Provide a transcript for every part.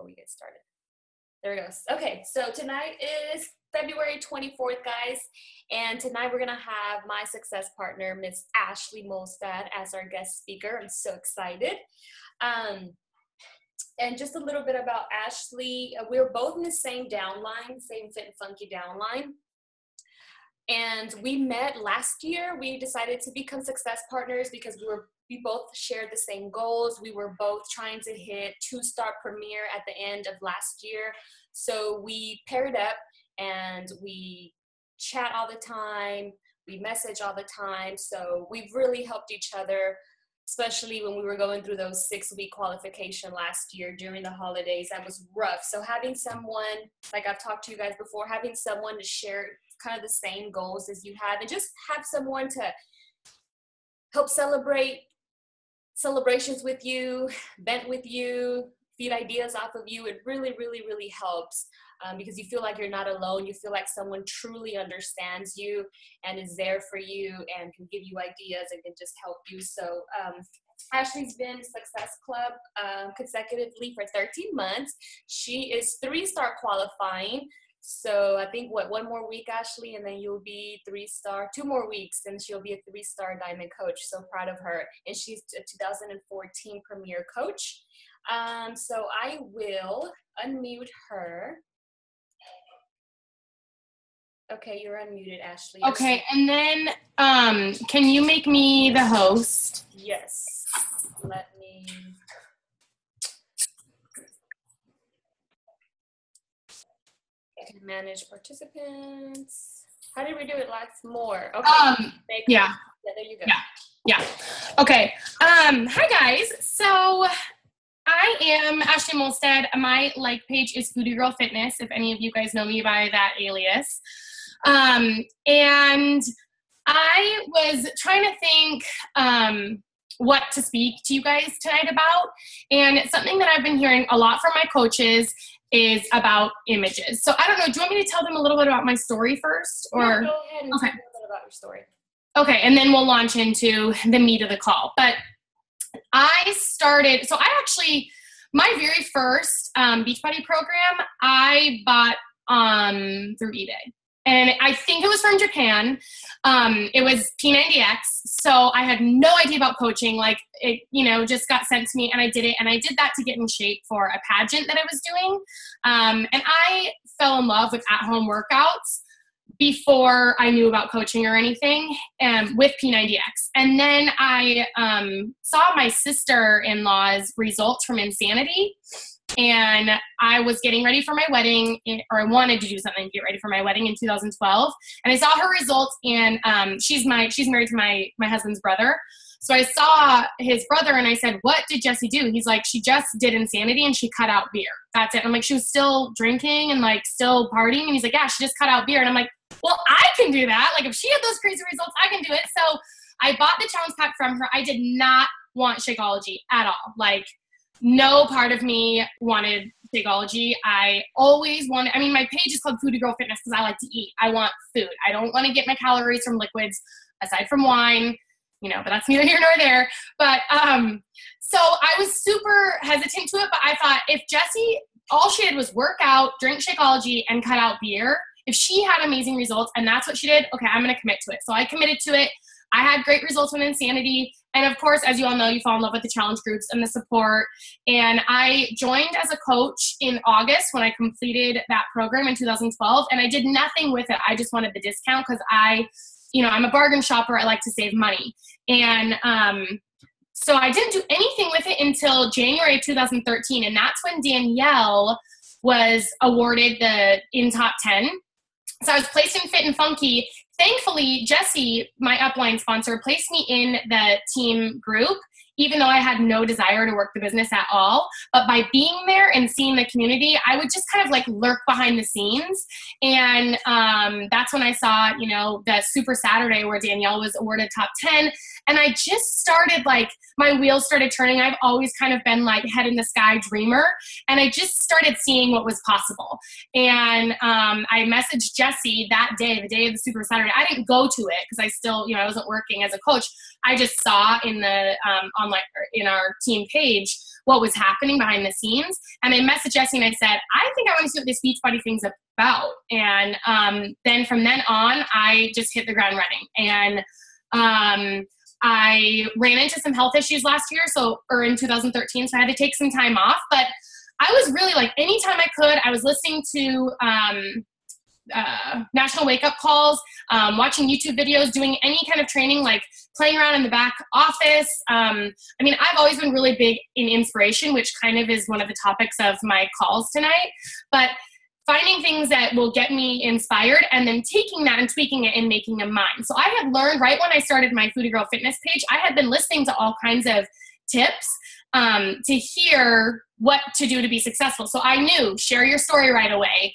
we get started. There it goes. Okay, so tonight is February 24th, guys, and tonight we're gonna have my success partner, Miss Ashlie Molstad, as our guest speaker. I'm so excited. And just a little bit about Ashlie. We're both in the same downline, same Fit and Funky downline. And we met last year. We decided to become success partners because we both shared the same goals. We were both trying to hit 2-star premiere at the end of last year. So we paired up and we chat all the time. We message all the time. So we've really helped each other, especially when we were going through those 6-week qualification last year during the holidays. That was rough. So having someone, like I've talked to you guys before, having someone to share kind of the same goals as you have, and just have someone to help celebrate celebrations with you, vent with you, feed ideas off of you, it really, really, really helps because you feel like you're not alone. You feel like someone truly understands you and is there for you and can give you ideas and can just help you. So Ashlie's been in Success Club consecutively for 13 months. She is 3-star qualifying. So I think, one more week, Ashlie, and then you'll be 3-star, 2 more weeks, and she'll be a 3-star diamond coach. So proud of her. And she's a 2014 premier coach. So I will unmute her. Okay, you're unmuted, Ashlie. Okay, and then can you make me the host? Yes. Let me... Manage participants. How did we do it? Lots more. Okay. Yeah. There you go. Yeah. Okay. Hi guys. So I am Ashlie Molstad. My page is Foodie Girl Fitness, if any of you guys know me by that alias. And I was trying to think what to speak to you guys tonight about. And it's something that I've been hearing a lot from my coaches is about images. So I don't know, do you want me to tell them a little bit about my story first? Or yeah, go ahead and tell them a little bit about your story. Okay, and then we'll launch into the meat of the call. But I started, my very first Beachbody program, I bought through eBay. And I think it was from Japan. It was P90X. So I had no idea about coaching. It, just got sent to me and I did it. And I did that to get in shape for a pageant that I was doing. And I fell in love with at-home workouts before I knew about coaching or anything with P90X. And then I saw my sister-in-law's results from Insanity. And I was getting ready for my wedding, or I wanted to do something to get ready for my wedding in 2012. And I saw her results, and she's married to my husband's brother. So I saw his brother, and I said, "What did Jessie do?" He's like, "She just did Insanity, and she cut out beer. That's it." I'm like, "She was still drinking and still partying?" And he's like, "Yeah, she just cut out beer." And I'm like, "Well, I can do that. If she had those crazy results, I can do it." So I bought the challenge pack from her. I did not want Shakeology at all. No part of me wanted Shakeology. I always wanted, my page is called Foodie Girl Fitness because I like to eat. I want food. I don't want to get my calories from liquids aside from wine, but that's neither here nor there. But, so I was super hesitant to it, but I thought if Jessie, all she did was work out, drink Shakeology, and cut out beer, if she had amazing results and that's what she did, okay, I'm going to commit to it. So I committed to it. I had great results with Insanity. And of course, as you all know, you fall in love with the challenge groups and the support. And I joined as a coach in August when I completed that program in 2012. And I did nothing with it. I just wanted the discount because I'm a bargain shopper. I like to save money. And so I didn't do anything with it until January of 2013. And that's when Danielle was awarded the in top 10. So I was placed in Fit and Funky. Thankfully, Jessie, my upline sponsor, placed me in the team group, even though I had no desire to work the business at all. But by being there and seeing the community, I would just kind of lurk behind the scenes. And that's when I saw, the Super Saturday where Danielle was awarded top 10. And I just started my wheels started turning. I've always kind of been head in the sky dreamer. And I just started seeing what was possible. And I messaged Jessie that day, the day of the Super Saturday. I didn't go to it because I still, I wasn't working as a coach. I just saw in the in our team page what was happening behind the scenes. And I messaged Ashlie and I said, I think I want to see what this Beachbody thing's about. And then from then on, I just hit the ground running. And I ran into some health issues last year, or in 2013, so I had to take some time off. But I was really like, anytime I could, I was listening to national wake-up calls, watching YouTube videos, doing any kind of training, like playing around in the back office. I mean, I've always been really big in inspiration, which kind of is one of the topics of my calls tonight. But finding things that will get me inspired and then taking that and tweaking it and making them mine. So I had learned right when I started my Foodie Girl Fitness page, I had been listening to all kinds of tips to hear what to do to be successful. So I knew, share your story right away,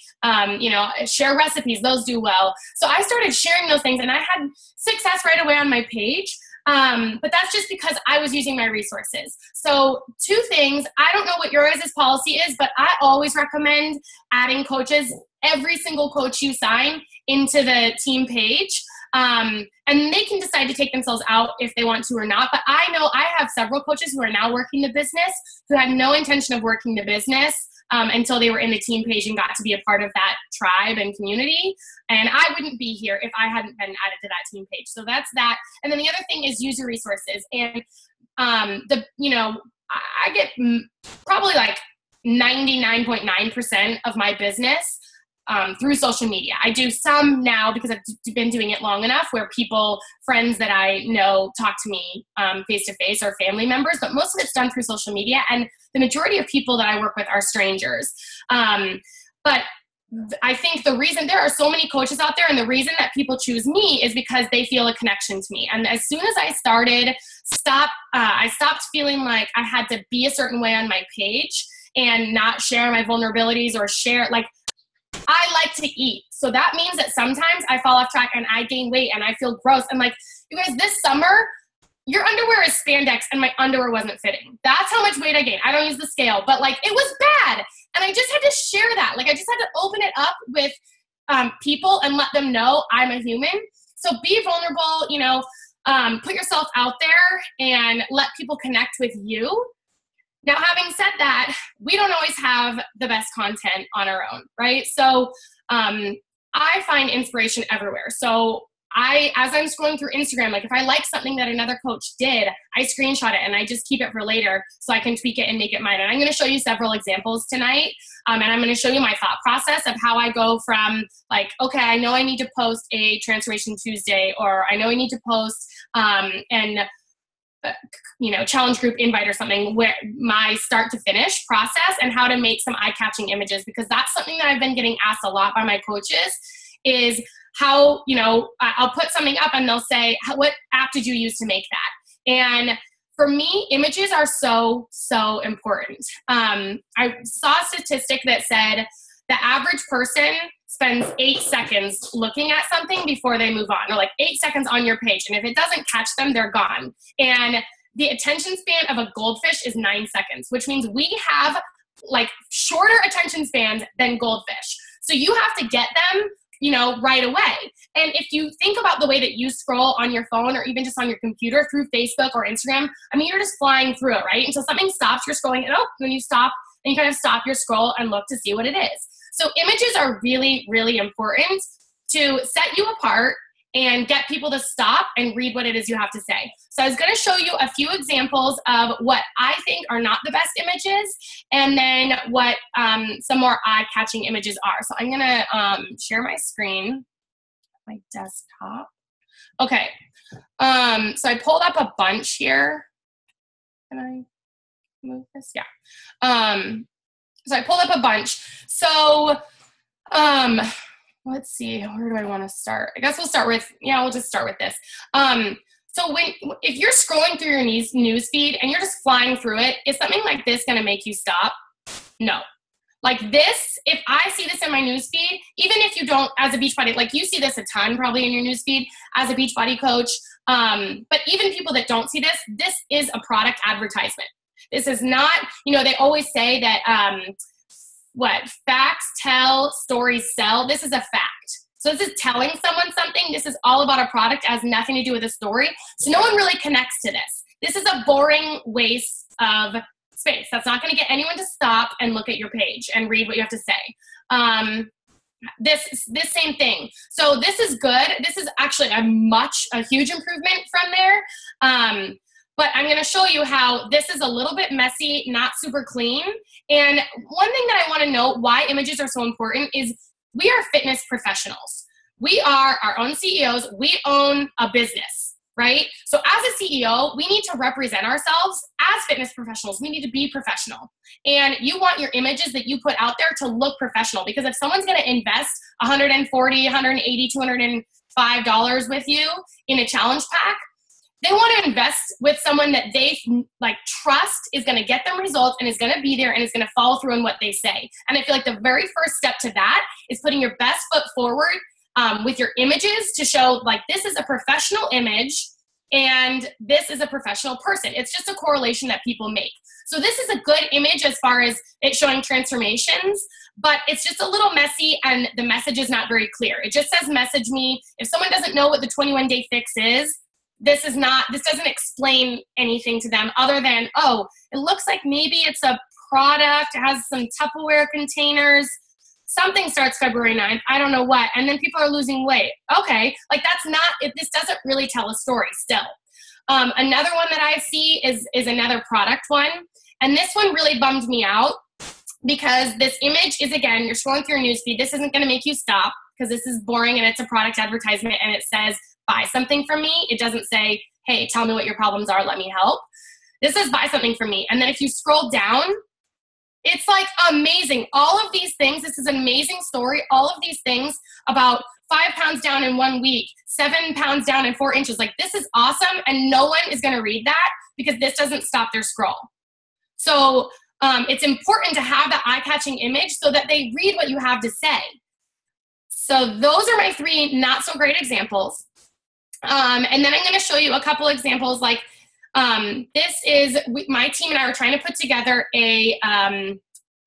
share recipes, those do well. So I started sharing those things and I had success right away on my page. But that's just because I was using my resources. So 2 things, I don't know what your guys' policy is, but I always recommend adding coaches, every single coach you sign into the team page. And they can decide to take themselves out if they want to or not. But I know I have several coaches who are now working the business who had no intention of working the business until they were in the team page and got to be a part of that tribe and community. And I wouldn't be here if I hadn't been added to that team page. So that's that. And then the other thing is use your resources. And I get probably like 99.9% of my business through social media. I do some now because I've been doing it long enough where friends that I know talk to me face to face or family members, but most of it's done through social media. And the majority of people that I work with are strangers. But I think the reason there are so many coaches out there and the reason that people choose me is because they feel a connection to me. And as soon as I stopped feeling like I had to be a certain way on my page and not share my vulnerabilities or share, like, I like to eat. So that means that sometimes I fall off track and I gain weight and I feel gross. And like, you guys, this summer, your underwear is spandex and my underwear wasn't fitting. That's how much weight I gained. I don't use the scale, but like, it was bad. And I just had to share that. Like, I just had to open it up with people and let them know I'm a human. So be vulnerable, put yourself out there and let people connect with you. Now, having said that, we don't always have the best content on our own, right? So I find inspiration everywhere. So as I'm scrolling through Instagram, like if I like something that another coach did, I screenshot it and I just keep it for later so I can tweak it and make it mine. And I'm going to show you several examples tonight. And I'm going to show you my thought process of how I go from like, okay, I know I need to post a Transformation Tuesday, or I know I need to post challenge group invite or something, where my start to finish process and how to make some eye-catching images, because that's something that I've been getting asked a lot by my coaches is how, I'll put something up and they'll say, what app did you use to make that? And for me, images are so, so important. I saw a statistic that said the average person spends 8 seconds looking at something before they move on, or like 8 seconds on your page. And if it doesn't catch them, they're gone. And the attention span of a goldfish is 9 seconds, which means we have like shorter attention spans than goldfish. So you have to get them, right away. And if you think about the way that you scroll on your phone or even just on your computer through Facebook or Instagram, I mean, you're just flying through it, right? Until something stops, you're scrolling, and when you stop, then you kind of stop your scroll and look to see what it is. So images are really, really important to set you apart and get people to stop and read what it is you have to say. So I was going to show you a few examples of what I think are not the best images, and then what some more eye-catching images are. So I'm going to share my screen, my desktop. Okay. So I pulled up a bunch here. Can I move this? Yeah. So I pulled up a bunch. So let's see, where do I want to start? I guess we'll just start with this. So if you're scrolling through your news feed and you're just flying through it, is something like this going to make you stop? No. Like this, if I see this in my news feed, even if you don't, as a Beachbody, like you see this a ton probably in your news feed as a Beachbody coach, but even people that don't see this is a product advertisement. This is not, they always say that, facts tell, stories sell. This is a fact. So this is telling someone something. This is all about a product. It has nothing to do with a story. So no one really connects to this. This is a boring waste of space. That's not going to get anyone to stop and look at your page and read what you have to say. This same thing. So this is good. This is actually a huge improvement from there. But I'm going to show you how this is a little bit messy, not super clean. And one thing that I want to note why images are so important is we are fitness professionals. We are our own CEOs. We own a business, right? So as a CEO, we need to represent ourselves as fitness professionals. We need to be professional. And you want your images that you put out there to look professional, because if someone's going to invest $140, $180, $205 with you in a challenge pack, they want to invest with someone that they trust is going to get them results and is going to be there and is going to follow through on what they say. And I feel like the very first step to that is putting your best foot forward with your images to show this is a professional image and this is a professional person. It's just a correlation that people make. So this is a good image as far as it showing transformations, but it's just a little messy and the message is not very clear. It just says message me. If someone doesn't know what the 21-day fix is, this doesn't explain anything to them other than, oh, it looks like maybe it's a product, it has some Tupperware containers, something starts February 9th, I don't know what, and then people are losing weight. Okay, this doesn't really tell a story still. Another one that I see is another product one, and this one really bummed me out because this image is, again, you're scrolling through your newsfeed, this isn't gonna make you stop because this is boring and it's a product advertisement and it says, buy something from me. It doesn't say, hey, tell me what your problems are, let me help. This says buy something from me. And then if you scroll down, it's amazing. All of these things, this is an amazing story. All of these things about 5 pounds down in 1 week, 7 pounds down in 4 inches. This is awesome. And no one is going to read that because this doesn't stop their scroll. So it's important to have that eye-catching image so that they read what you have to say. So those are my 3 not so great examples. And then I'm going to show you a couple examples. This is my team and I were trying to put together a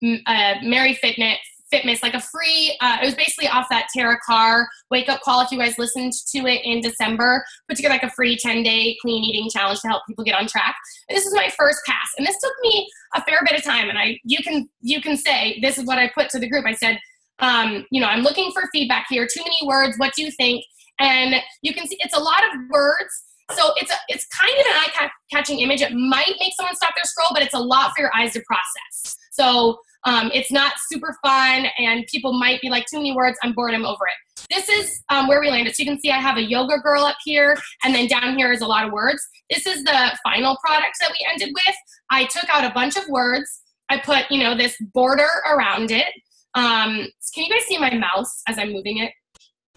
Mary Fitness, a free, it was basically off that Tara Carr wake up call. If you guys listened to it in December, put together a free 10-day clean eating challenge to help people get on track. And this is my first pass. And this took me a fair bit of time. And you can say, this is what I put to the group. I said, I'm looking for feedback here. Too many words. What do you think? And you can see it's a lot of words. So it's kind of an eye-catching image. It might make someone stop their scroll, but it's a lot for your eyes to process. So it's not super fun, and people might be like, too many words, I'm bored, I'm over it. This is where we landed. So you can see I have a yoga girl up here, and then down here is a lot of words. This is the final product that we ended with. I took out a bunch of words. I put, this border around it. Can you guys see my mouse as I'm moving it?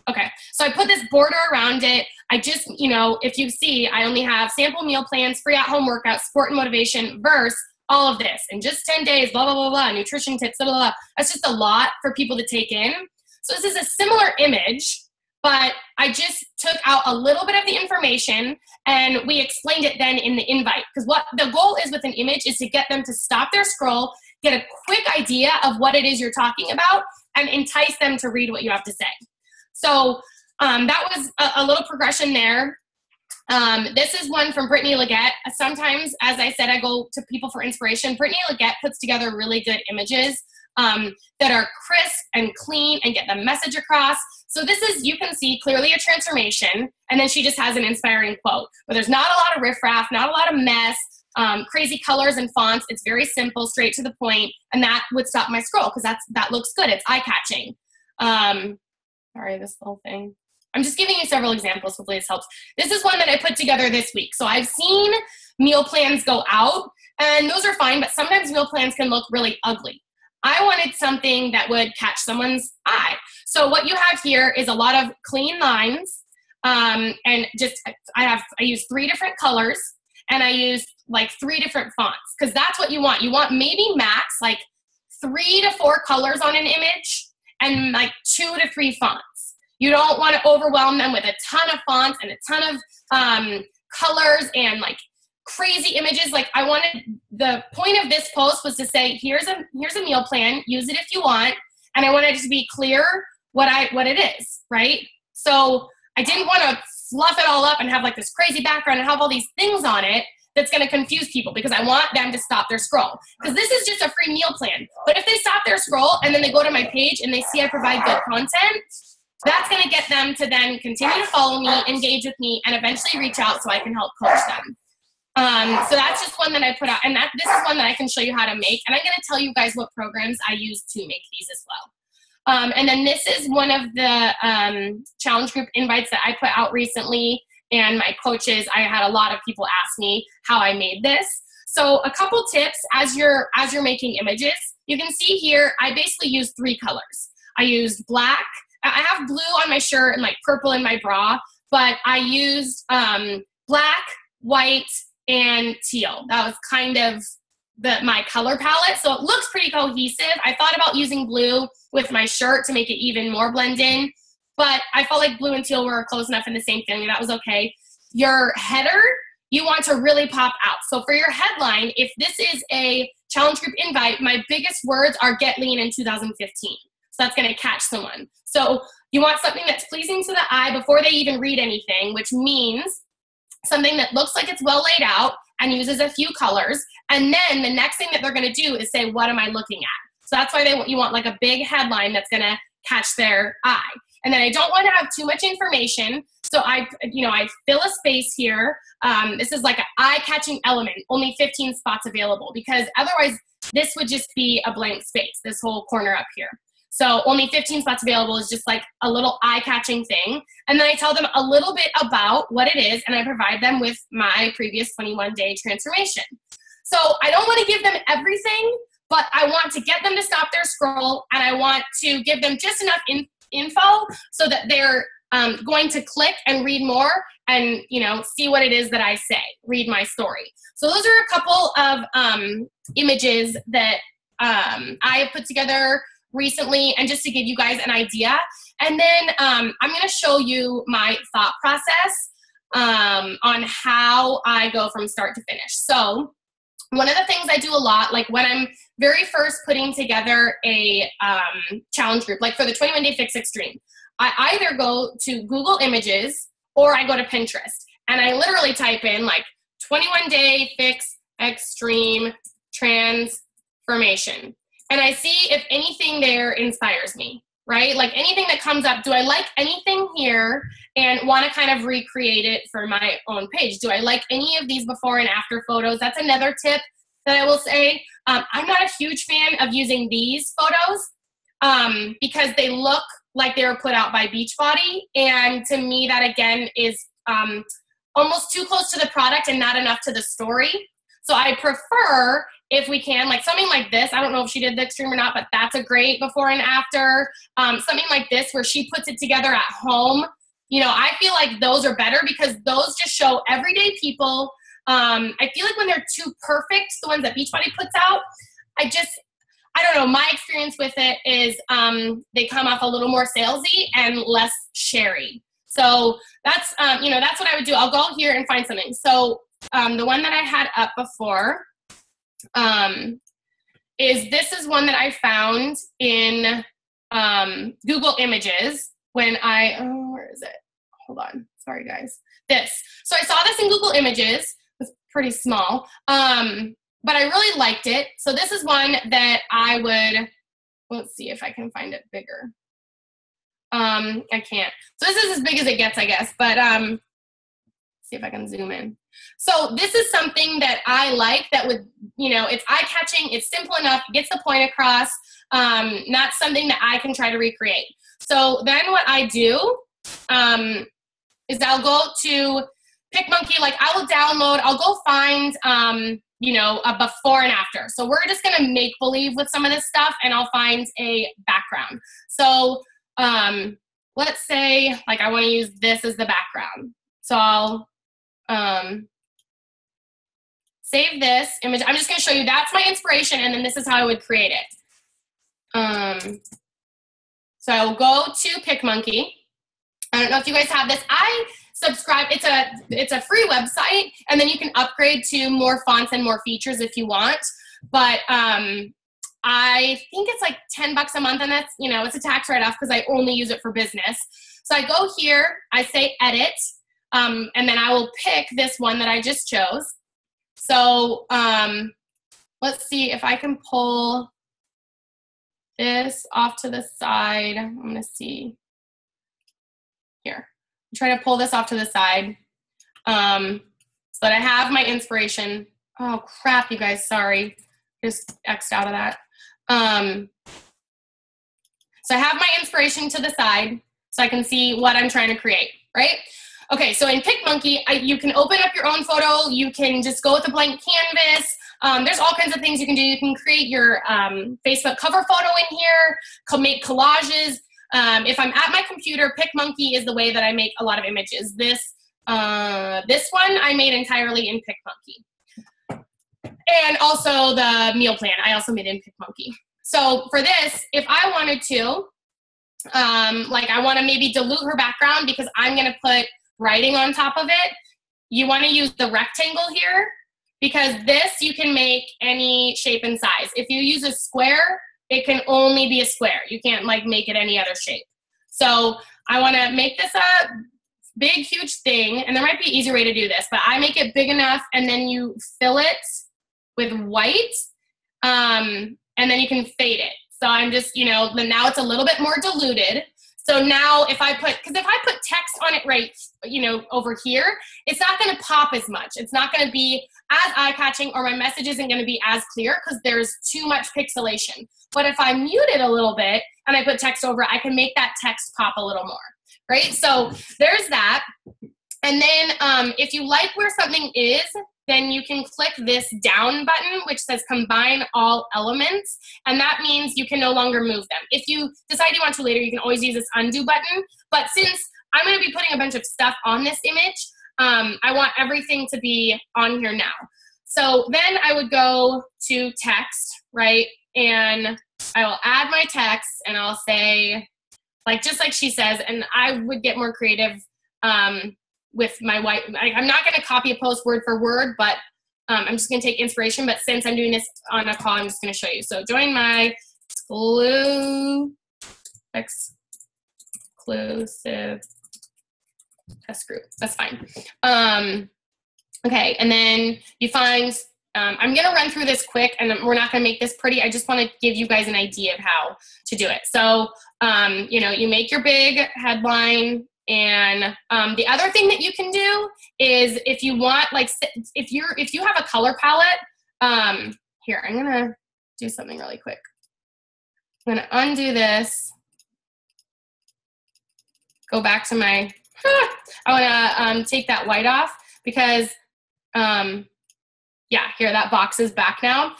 Okay, so I put this border around it. I just, if you see, I only have sample meal plans, free at-home workouts, support and motivation, verse, all of this. In just 10 days, blah, blah, blah, blah, nutrition tips, blah, blah, blah. That's just a lot for people to take in. So this is a similar image, but I just took out a little bit of the information and we explained it then in the invite. Because what the goal is with an image is to get them to stop their scroll, get a quick idea of what it is you're talking about, and entice them to read what you have to say. So that was a little progression there. This is one from Brittany Leggett. Sometimes, as I said, I go to people for inspiration. Brittany Leggett puts together really good images that are crisp and clean and get the message across. So this is, you can see clearly a transformation, and then she just has an inspiring quote. But there's not a lot of riffraff, not a lot of mess, crazy colors and fonts. It's very simple, straight to the point, and that would stop my scroll because that looks good. It's eye-catching. Sorry, this little thing. I'm just giving you several examples. Hopefully this helps. This is one that I put together this week. So I've seen meal plans go out, and those are fine, but sometimes meal plans can look really ugly. I wanted something that would catch someone's eye. So what you have here is a lot of clean lines, and just I use 3 different colors, and I use 3 different fonts because that's what you want. You want maybe max 3 to 4 colors on an image and 2 to 3 fonts. You don't want to overwhelm them with a ton of fonts and a ton of colors and crazy images. I wanted, the point of this post was to say, here's a meal plan, use it if you want. And I wanted it to be clear what it is, right? So I didn't want to fluff it all up and have this crazy background and have all these things on it that's going to confuse people because I want them to stop their scroll. Because this is just a free meal plan. But if they stop their scroll and then they go to my page and they see I provide good content, that's going to get them to then continue to follow me, engage with me, and eventually reach out so I can help coach them. So that's just one that I put out. And this is one that I can show you how to make. And I'm going to tell you guys what programs I use to make these as well. And then this is one of the challenge group invites that I put out recently. And my coaches, I had a lot of people ask me how I made this. So a couple tips as you're making images. You can see here, I basically used 3 colors. I used black. I have blue on my shirt and like purple in my bra, but I used black, white, and teal. That was kind of my color palette. So it looks pretty cohesive. I thought about using blue with my shirt to make it even more blend in, but I felt like blue and teal were close enough in the same thing, and that was okay. Your header, you want to really pop out. So for your headline, if this is a challenge group invite, my biggest words are get lean in 2015. So that's going to catch someone. So you want something that's pleasing to the eye before they even read anything, which means something that looks like it's well laid out and uses a few colors. And then the next thing that they're going to do is say, what am I looking at? So that's why you want like a big headline that's going to catch their eye. And then I don't want to have too much information. So I fill a space here. This is like an eye-catching element, only 15 spots available, because otherwise this would just be a blank space, this whole corner up here. So only 15 spots available is just like a little eye-catching thing. And then I tell them a little bit about what it is, and I provide them with my previous 21-day transformation. So I don't want to give them everything, but I want to get them to stop their scroll, and I want to give them just enough info so that they're going to click and read more and, see what it is that I say, read my story. So those are a couple of images that I have put together recently, and just to give you guys an idea. And then I'm going to show you my thought process on how I go from start to finish. So one of the things I do a lot, like when I'm very first putting together a challenge group, like for the 21 Day Fix Extreme, I either go to Google Images or I go to Pinterest, and I literally type in like 21 Day Fix Extreme Transformation. And I see if anything there inspires me, right? Like anything that comes up, do I like anything here and want to kind of recreate it for my own page? Do I like any of these before and after photos? That's another tip that I will say. I'm not a huge fan of using these photos because they look like they were put out by Beachbody. And to me, that again is almost too close to the product and not enough to the story. So I prefer, if we can, like something like this. I don't know if she did the extreme or not, but that's a great before and after. Something like this where she puts it together at home. I feel like those are better because those just show everyday people. I feel like when they're too perfect, the ones that Beachbody puts out, I don't know. My experience with it is they come off a little more salesy and less sherry. So that's what I would do. I'll go here and find something. So the one that I had up before this is one that I found in Google Images when where is it? Hold on. Sorry, guys. This. So I saw this in Google Images. It was pretty small, but I really liked it. So this is one that I would, let's see if I can find it bigger. I can't. So this is as big as it gets, I guess, but see if I can zoom in. So this is something that I like that would, it's eye-catching, it's simple enough, gets the point across, not something that I can try to recreate. So then what I do is I'll go to PicMonkey, like I will download, I'll go find, a before and after. So we're just going to make believe with some of this stuff, and I'll find a background. So let's say like I want to use this as the background. So I'll save this image. I'm just going to show you that's my inspiration, and then this is how I would create it. So I'll go to PicMonkey. I don't know if you guys have this. I subscribe. It's a free website, and then you can upgrade to more fonts and more features if you want. But I think it's like $10 a month, and that's, it's a tax write-off because I only use it for business. So I go here, I say edit, and then I will pick this one that I just chose. So let's see if I can pull this off to the side. I'm gonna see here. Try to pull this off to the side so that I have my inspiration. Oh crap, you guys, sorry. Just X'd out of that. So I have my inspiration to the side so I can see what I'm trying to create, right? Okay, so in PicMonkey, you can open up your own photo. You can just go with a blank canvas. There's all kinds of things you can do. You can create your Facebook cover photo in here, make collages. If I'm at my computer, PicMonkey is the way that I make a lot of images. This one I made entirely in PicMonkey. And also the meal plan, I also made in PicMonkey. So for this, if I wanted to, like I want to maybe dilute her background because I'm going to put writing on top of it, you want to use the rectangle here because this you can make any shape and size. If you use a square, it can only be a square. You can't like make it any other shape. So I want to make this a big, huge thing, and there might be an easier way to do this, but I make it big enough and then you fill it with white, and then you can fade it. So I'm just, now it's a little bit more diluted. So now if I put text on it right, over here, it's not going to pop as much. It's not going to be as eye-catching, or my message isn't going to be as clear because there's too much pixelation. But if I mute it a little bit and I put text over it, I can make that text pop a little more, right? So there's that. And then if you like where something is, then you can click this down button, which says combine all elements. And that means you can no longer move them. If you decide you want to later, you can always use this undo button. But since I'm gonna be putting a bunch of stuff on this image, I want everything to be on here now. So then I would go to text, right? And I will add my text and I'll say, just like she says, and I would get more creative with my white. I'm not going to copy a post word for word, but I'm just going to take inspiration. But since I'm doing this on a call, I'm just going to show you. So join my exclusive test group. That's fine. Okay, and then you find, I'm going to run through this quick, and we're not going to make this pretty. I just want to give you guys an idea of how to do it. So, you make your big headline. And the other thing that you can do is if you want, if you have a color palette, here, I'm gonna do something really quick. I'm gonna undo this, go back to my, I wanna take that white off because, yeah, here, that box is back now.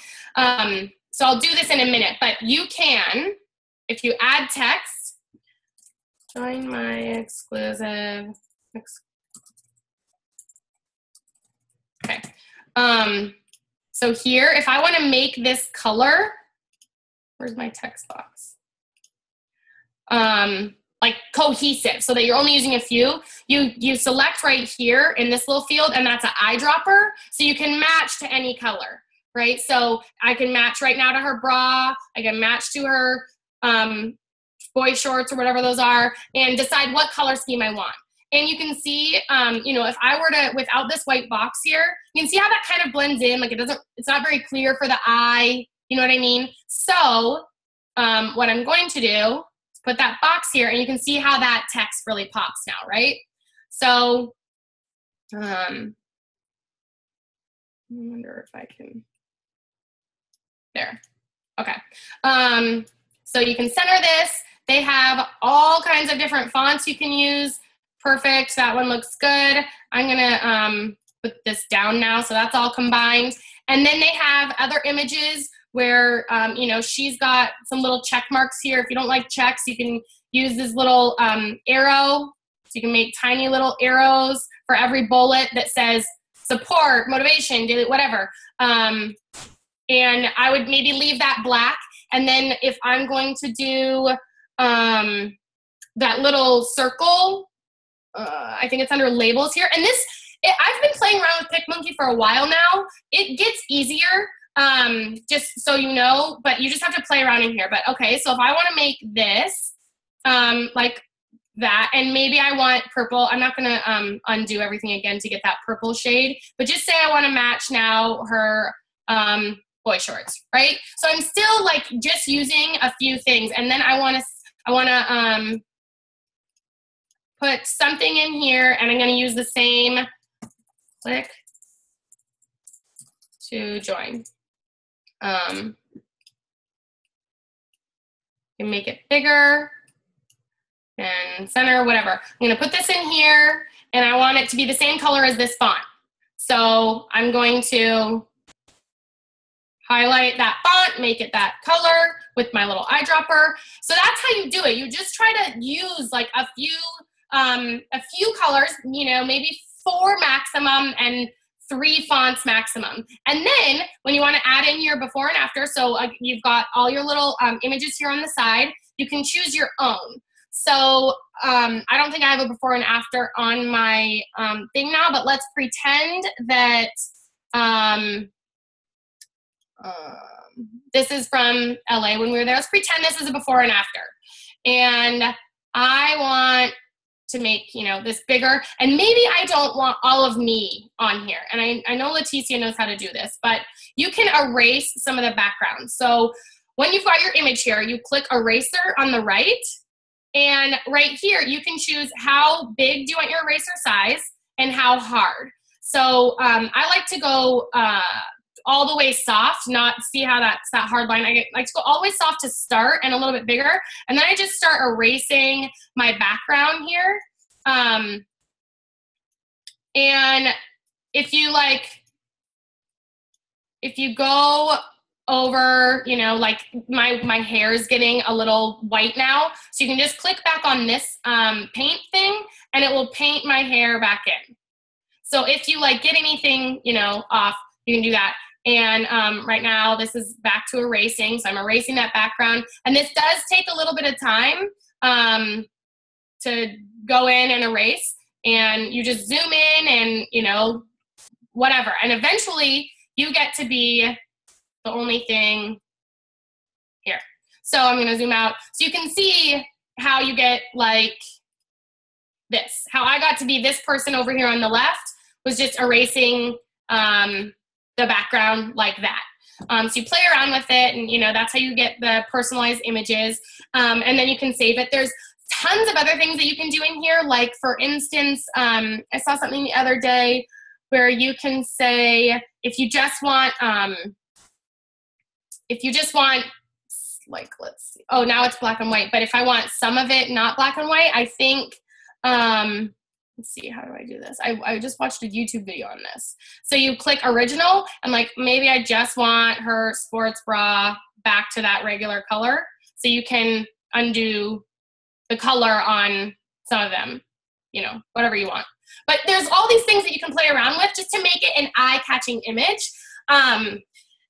So I'll do this in a minute, but you can, if you add text, join my exclusive. Okay. So here, if I want to make this color, where's my text box? Like cohesive, so that you're only using a few. You select right here in this little field, and that's an eyedropper, so you can match to any color, right? So I can match right now to her bra. I can match to her boy shorts or whatever those are, and decide what color scheme I want. And you can see, if I were to, without this white box here, you can see how that kind of blends in. Like it's not very clear for the eye. You know what I mean? So what I'm going to do is put that box here, and you can see how that text really pops now, right? So I wonder if I can, there. Okay. So you can center this. They have all kinds of different fonts you can use. Perfect, that one looks good. I'm gonna put this down now, so that's all combined. And then they have other images where, she's got some little check marks here. If you don't like checks, you can use this little arrow. So you can make tiny little arrows for every bullet that says support, motivation, daily, whatever. And I would maybe leave that black. And then if I'm going to do that little circle, I think it's under labels here. And I've been playing around with PicMonkey for a while now. It gets easier, just so you know, but you just have to play around in here. But okay, so if I want to make this, that. And maybe I want purple. I'm not gonna undo everything again to get that purple shade, but just say I wanna match now her boy shorts, right? So I'm still like just using a few things, and then I wanna put something in here, and I'm gonna use the same click to join. And make it bigger and center, whatever. I'm gonna put this in here, and I want it to be the same color as this font. So I'm going to highlight that font, make it that color with my little eyedropper. So that's how you do it. You just try to use like a few colors, you know, maybe 4 maximum and 3 fonts maximum. And then when you want to add in your before and after, so you've got all your little images here on the side, you can choose your own. So I don't think I have a before and after on my thing now, but let's pretend that this is from LA when we were there. Let's pretend this is a before and after. And I want to make, you know, this bigger. And maybe I don't want all of me on here. And I know Leticia knows how to do this, but you can erase some of the background. So when you've got your image here, you click eraser on the right. And right here, you can choose how big do you want your eraser size and how hard. So I like to go all the way soft, not see how that's that hard line. I like to go all the way soft to start and a little bit bigger. And then I just start erasing my background here. And if you go over, you know, like my hair is getting a little white now. So you can just click back on this paint thing and it will paint my hair back in. So if you like get anything, you know, off, you can do that. And right now this is back to erasing. So I'm erasing that background. And this does take a little bit of time to go in and erase. And you just zoom in and, you know, whatever. And eventually you get to be the only thing here. So I'm going to zoom out. So you can see how you get like this. How I got to be this person over here on the left was just erasing the background like that. So you play around with it, and you know that's how you get the personalized images. And then you can save it. There's tons of other things that you can do in here. Like for instance, I saw something the other day where you can say if you just want like, let's see. Oh, now it's black and white. But if I want some of it not black and white, I think. Let's see, how do I do this? I just watched a YouTube video on this. So you click original, and like maybe I just want her sports bra back to that regular color. So you can undo the color on some of them, you know, whatever you want. But there's all these things that you can play around with just to make it an eye-catching image. And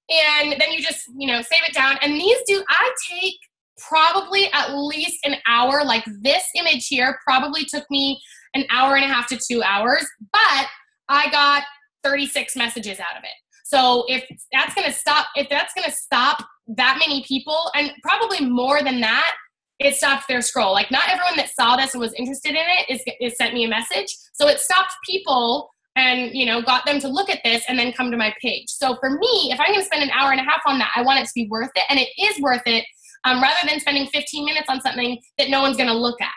then you just, you know, save it down. And these I take probably at least an hour. Like this image here probably took me an hour and a half to 2 hours, but I got 36 messages out of it. So if that's going to stop that many people, and probably more than that, it stopped their scroll. Like not everyone that saw this and was interested in it is sent me a message. So it stopped people and, you know, got them to look at this and then come to my page. So for me, if I'm going to spend an hour and a half on that, I want it to be worth it. And it is worth it rather than spending 15 minutes on something that no one's going to look at.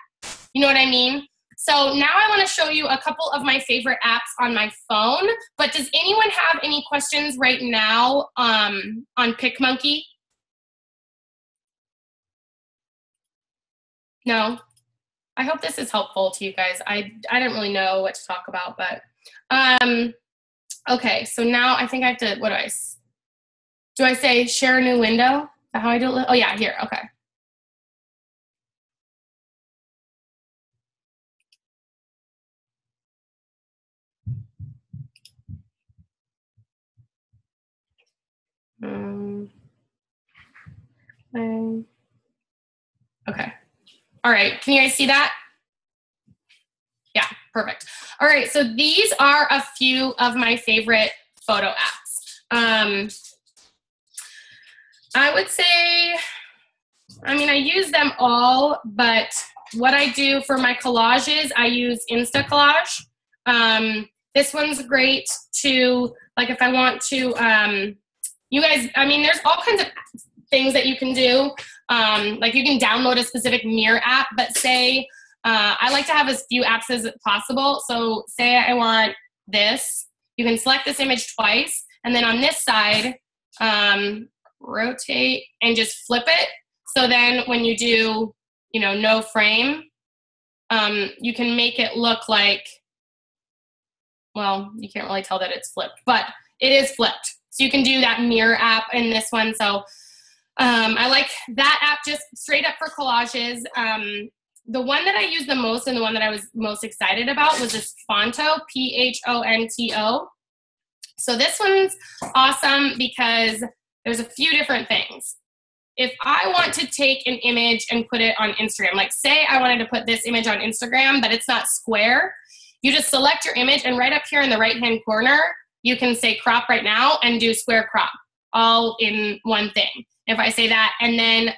You know what I mean? So now I want to show you a couple of my favorite apps on my phone. But does anyone have any questions right now on PicMonkey? No? I hope this is helpful to you guys. I didn't really know what to talk about, but okay. So now I think I have to, do I say share a new window? Is that how I do it? Oh yeah, here, okay. Okay. All right. Can you guys see that? Yeah, perfect. All right. So these are a few of my favorite photo apps. I would say I mean, I use them all, but what I do for my collages, I use Instacollage. This one's great to, like, if I want to, you guys, I mean, there's all kinds of things that you can do. Like, you can download a specific mirror app, but say, I like to have as few apps as possible. So say I want this, you can select this image twice, and then on this side, rotate and just flip it. So then when you do, you know, no frame, you can make it look like, well, you can't really tell that it's flipped, but it is flipped. So you can do that mirror app in this one. So I like that app just straight up for collages. The one that I use the most and the one that I was most excited about was this Phonto, Phonto. So this one's awesome because there's a few different things. If I want to take an image and put it on Instagram, like say I wanted to put this image on Instagram, but it's not square, you just select your image, and right up here in the right-hand corner, you can say crop right now and do square crop, all in one thing. If I say that, and then,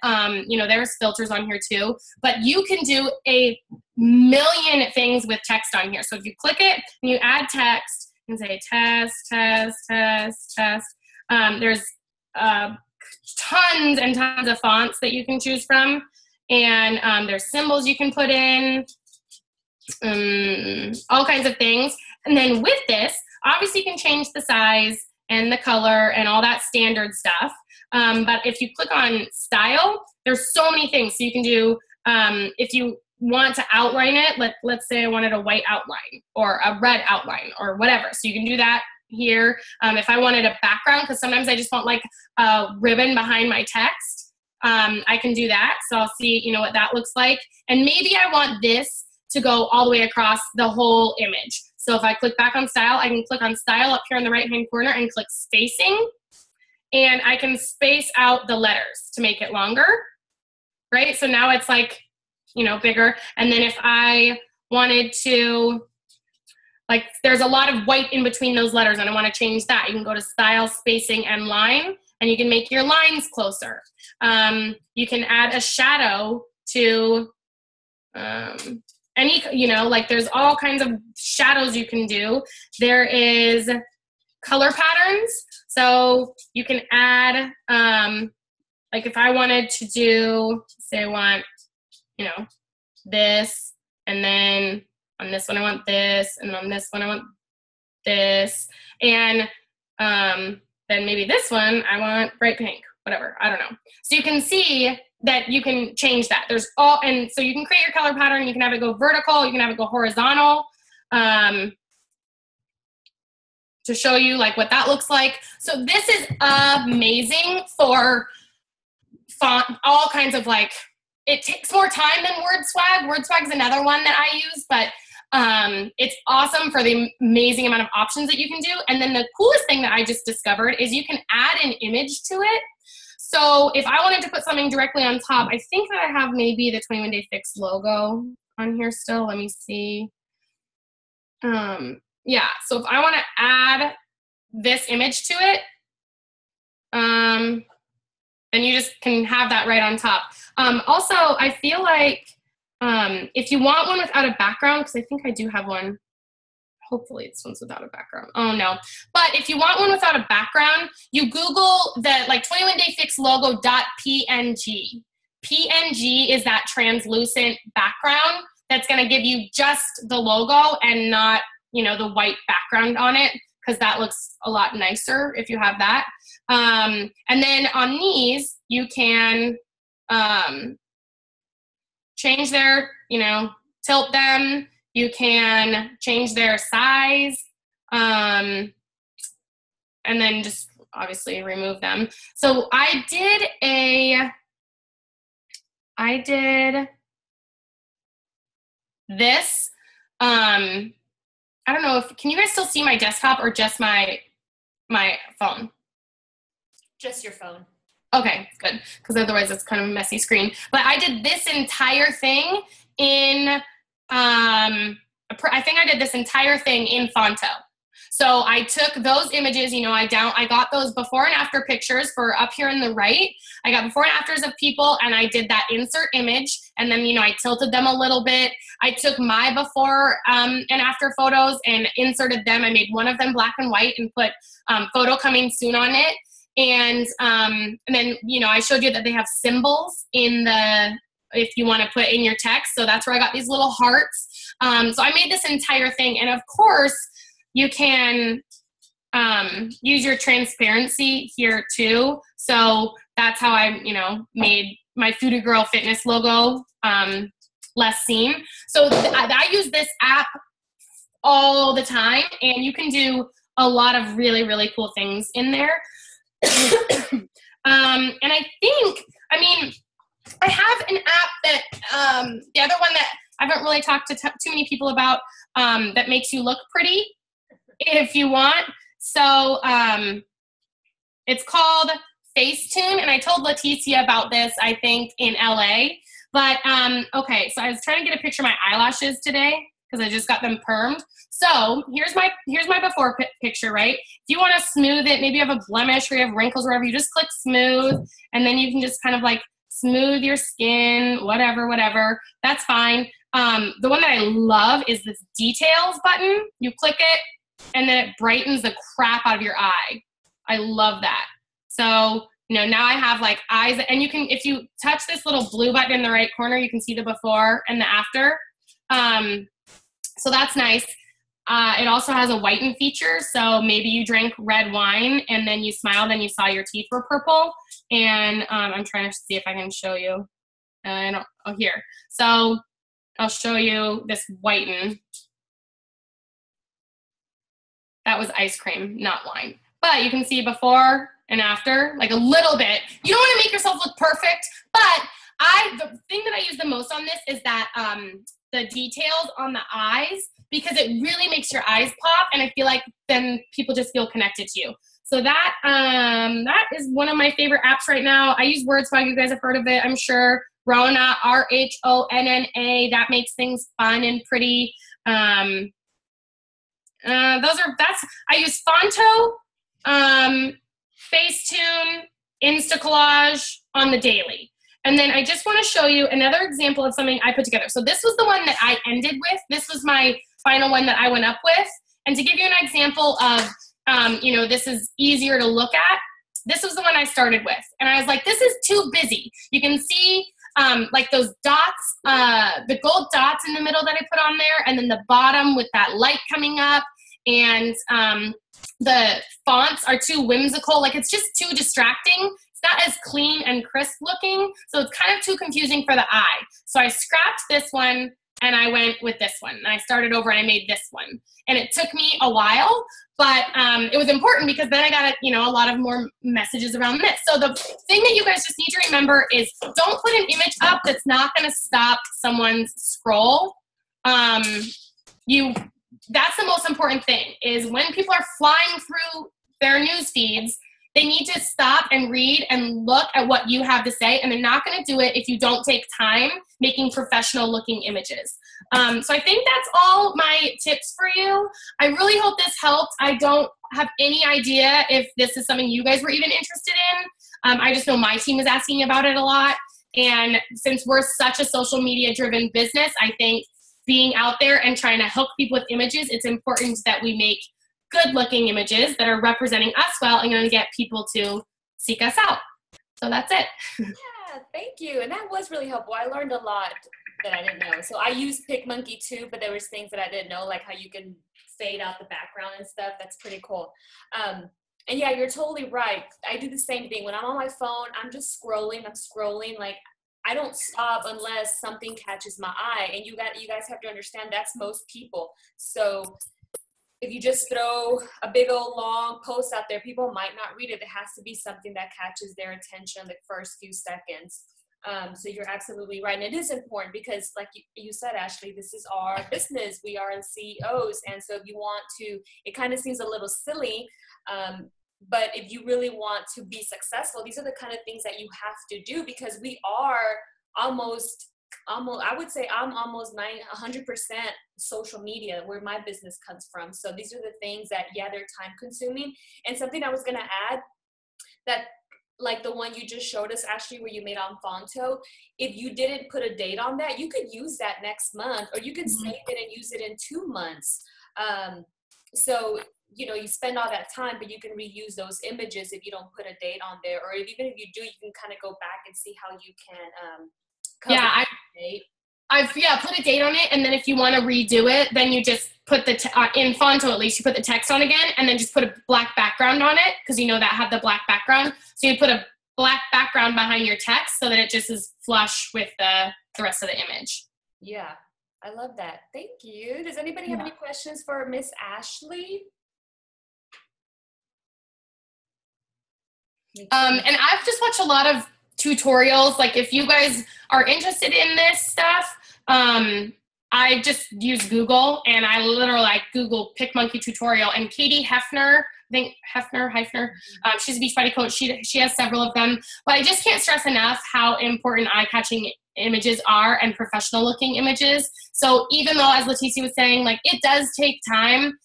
you know, there's filters on here too, but you can do a million things with text on here. So if you click it and you add text and say test, test, test, test, there's tons and tons of fonts that you can choose from. And there's symbols you can put in, all kinds of things. And then with this, obviously you can change the size and the color and all that standard stuff. But if you click on style, there's so many things. So you can do, if you want to outline it, let's say I wanted a white outline or a red outline or whatever. So you can do that here. If I wanted a background, because sometimes I just want like a ribbon behind my text, I can do that. So I'll see, you know, what that looks like. And maybe I want this to go all the way across the whole image. So if I click back on style, I can click on style up here in the right-hand corner and click spacing. And I can space out the letters to make it longer, right? So now it's like, you know, bigger. And then if I wanted to, like, there's a lot of white in between those letters and I want to change that, you can go to style, spacing, and line, and you can make your lines closer. You can add a shadow to any, you know, like there's all kinds of shadows you can do. There is color patterns. So you can add, like if I wanted to do, say I want, you know, this, and then on this one I want this, and on this one I want this, and then maybe this one I want bright pink, whatever, I don't know. So you can see that you can change that. There's all, and so you can create your color pattern, you can have it go vertical, you can have it go horizontal, to show you like what that looks like. So this is amazing for font, all kinds of like, it takes more time than WordSwag. WordSwag is another one that I use, but it's awesome for the amazing amount of options that you can do. And then the coolest thing that I just discovered is you can add an image to it. So if I wanted to put something directly on top, I think that I have maybe the 21 Day Fix logo on here still. Let me see. Yeah, so if I want to add this image to it, then you just can have that right on top. Also, I feel like if you want one without a background, because I think I do have one, hopefully this one's without a background. Oh no. But if you want one without a background, you Google the like 21 Day Fix logo.png. PNG is that translucent background that's going to give you just the logo and not, you know, the white background on it, because that looks a lot nicer if you have that. And then on these, you can change their, you know, tilt them. You can change their size, and then just obviously remove them. So I did this. I don't know if, can you guys still see my desktop or just my phone? Just your phone. Okay, good, because otherwise it's kind of a messy screen. But I did this entire thing in, I think I did this entire thing in Phonto. So I took those images, I got those before and after pictures for up here in the right. I got before and afters of people, and I did that insert image, and then, I tilted them a little bit. I took my before and after photos and inserted them. I made one of them black and white and put photo coming soon on it. And then, I showed you that they have symbols if you want to put in your text. So that's where I got these little hearts. So I made this entire thing. And of course, you can use your transparency here too. So that's how I, made my Foodie Girl Fitness logo less seen. So I use this app all the time, and you can do a lot of really, really cool things in there. And I think, I have an app that, the other one that I haven't really talked to too many people about, that makes you look pretty if you want. So it's called Facetune, and I told Leticia about this, I think, in LA. But, okay, so I was trying to get a picture of my eyelashes today because I just got them permed. So here's my before picture, right? If you want to smooth it, maybe you have a blemish or you have wrinkles or whatever, you just click smooth, and then you can just kind of like smooth your skin, whatever. That's fine. The one that I love is this details button. You click it, and then it brightens the crap out of your eye. I love that. So, now I have like eyes, and you can, if you touch this little blue button in the right corner, you can see the before and the after. So that's nice. It also has a whiten feature, so maybe you drank red wine and then you smiled and you saw your teeth were purple. And I'm trying to see if I can show you. Here. So I'll show you this whiten. That was ice cream, not wine. But you can see before and after, like a little bit. You don't want to make yourself look perfect, but the thing that I use the most on this is that the details on the eyes, because it really makes your eyes pop, and I feel like then people just feel connected to you. So that is one of my favorite apps right now. I use WordSwag. You guys have heard of it, I'm sure. Rhonna, RHONNA. That makes things fun and pretty. I use Fonto, Facetune, Instacollage on the daily. And then I just want to show you another example of something I put together. So this was the one that I ended with. This was my final one that I went up with. And to give you an example of, this is easier to look at, this was the one I started with. And I was like, this is too busy. You can see like those dots, the gold dots in the middle that I put on there, and then the bottom with that light coming up. And the fonts are too whimsical. Like, it's just too distracting. Not as clean and crisp looking, so it's kind of too confusing for the eye. So I scrapped this one and I went with this one. And I started over and I made this one. And it took me a while, but it was important because then I got a lot of more messages around this. So the thing that you guys just need to remember is don't put an image up that's not going to stop someone's scroll. That's the most important thing, is when people are flying through their news feeds, they need to stop and read and look at what you have to say, and they're not going to do it if you don't take time making professional-looking images. So I think that's all my tips for you. I really hope this helped. I don't have any idea if this is something you guys were even interested in. I just know my team is asking about it a lot, and since we're such a social media-driven business, I think being out there and trying to hook people with images, it's important that we make good-looking images that are representing us well and going to get people to seek us out. So that's it. Yeah, thank you. And that was really helpful. I learned a lot that I didn't know. So I use PicMonkey too, but there was things that I didn't know, like how you can fade out the background and stuff. That's pretty cool. And yeah, you're totally right. I do the same thing. When I'm on my phone, I'm just scrolling. Like, I don't stop unless something catches my eye. And you guys have to understand that's most people. So if you just throw a big old long post out there, people might not read it. It has to be something that catches their attention the first few seconds. So you're absolutely right. And it is important because, like you said, Ashlie, this is our business. We are CEOs. And so if you want to, it kind of seems a little silly, but if you really want to be successful, these are the kind of things that you have to do, because we are almost almost, I would say I'm almost 100% social media where my business comes from. So these are the things that, yeah, they're time consuming. And something I was going to add, that like the one you just showed us, Ashlie, where you made on Fonto, if you didn't put a date on that, you could use that next month, or you can save it and use it in 2 months. So, you know, you spend all that time, but you can reuse those images if you don't put a date on there, or even if you do, you can kind of go back and see how you can cover the date. I've put a date on it, and then if you want to redo it, then you just put the in Fonto, at least you put the text on again, and then just put a black background on it, because you know that had the black background. So you put a black background behind your text so that it just is flush with the rest of the image. Yeah, I love that. Thank you. Does anybody have any questions for Miss Ashlie? And I've just watched a lot of tutorials. Like if you guys are interested in this stuff, I just use Google, and I literally Google PicMonkey tutorial, and Katie Hefner, I think Hefner, she's a Beachbody coach. She has several of them, but I just can't stress enough how important eye-catching images are, and professional looking images. So even though, as Leticia was saying, like it does take time,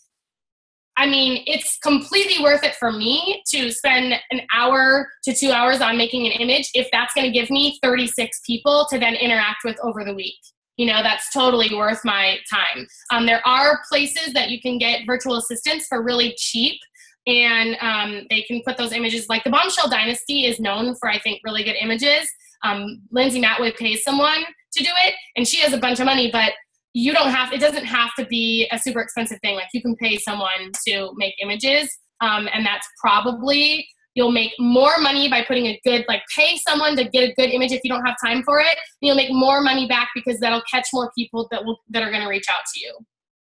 I mean, it's completely worth it for me to spend an hour to 2 hours on making an image if that's going to give me 36 people to then interact with over the week. You know, that's totally worth my time. There are places that you can get virtual assistants for really cheap, and they can put those images, like the Bombshell Dynasty is known for, I think, really good images. Lindsay Matwood pays someone to do it, and she has a bunch of money, but you don't have, it doesn't have to be a super expensive thing. Like you can pay someone to make images, and that's probably, you'll make more money by putting a good, like pay someone to get a good image if you don't have time for it. And you'll make more money back because that'll catch more people that are going to reach out to you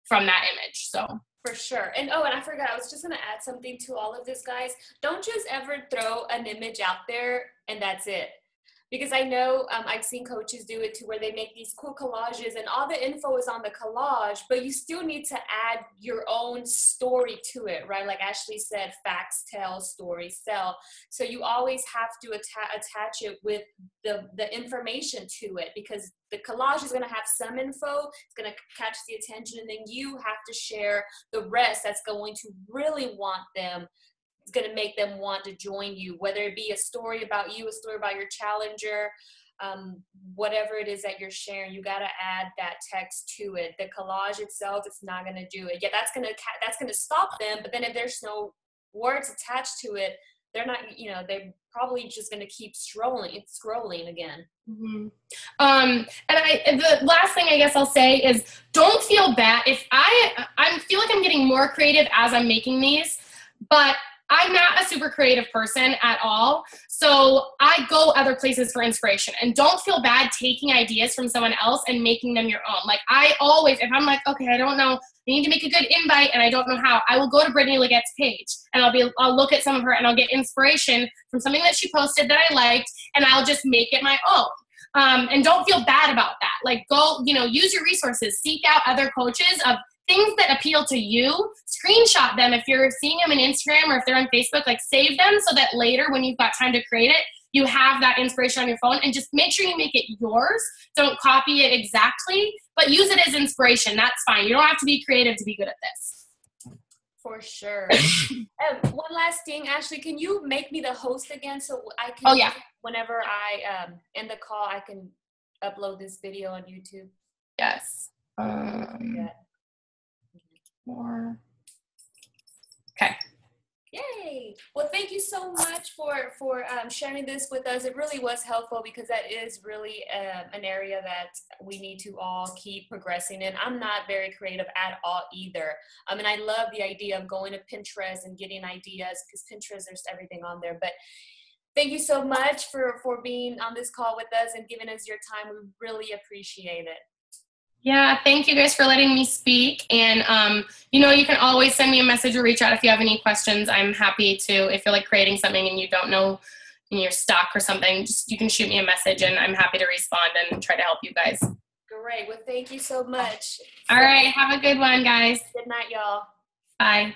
from that image. So for sure. And and I forgot, I was just going to add something to all of this, guys. Don't just ever throw an image out there and that's it. Because I know I've seen coaches do it too, where they make these cool collages and all the info is on the collage, but you still need to add your own story to it, right? Like Ashlie said, facts tell, stories sell. So you always have to attach it with the information to it, because the collage is going to have some info, it's going to catch the attention, and then you have to share the rest that's going to really want them. It's going to make them want to join you, whether it be a story about you, a story about your challenger, whatever it is that you're sharing. You got to add that text to it. The collage itself, it's not going to do it. Yeah, that's going to stop them. But then if there's no words attached to it, they're not, they're probably just going to keep scrolling again. Mm-hmm. And the last thing I guess I'll say is, don't feel bad. If I feel like I'm getting more creative as I'm making these, but I'm not a super creative person at all. So I go other places for inspiration, and don't feel bad taking ideas from someone else and making them your own. Like I always, if I'm like, okay, I don't know, I need to make a good invite and I don't know how, I will go to Brittany Leggett's page and I'll look at some of her and I'll get inspiration from something that she posted that I liked, and I'll just make it my own. And don't feel bad about that. Like go, use your resources, seek out other coaches of things that appeal to you, screenshot them if you're seeing them on Instagram or if they're on Facebook, like save them so that later when you've got time to create it, you have that inspiration on your phone, and just make sure you make it yours. Don't copy it exactly, but use it as inspiration. That's fine. You don't have to be creative to be good at this. For sure. One last thing, Ashlie, can you make me the host again so I can, oh, yeah. Whenever I end the call, I can upload this video on YouTube? Yes. Yeah. More. Okay. Yay! Well, thank you so much for sharing this with us. It really was helpful, because that is really an area that we need to all keep progressing in. I'm not very creative at all either. And I love the idea of going to Pinterest and getting ideas, because Pinterest, there's everything on there. But thank you so much for being on this call with us and giving us your time. We really appreciate it. Yeah, thank you guys for letting me speak. And, you can always send me a message or reach out if you have any questions. I'm happy to, if you're like creating something and you don't know and you're stuck or something, you can shoot me a message and I'm happy to respond and try to help you guys. Great. Well, thank you so much. All right. Have a good one, guys. Good night, y'all. Bye.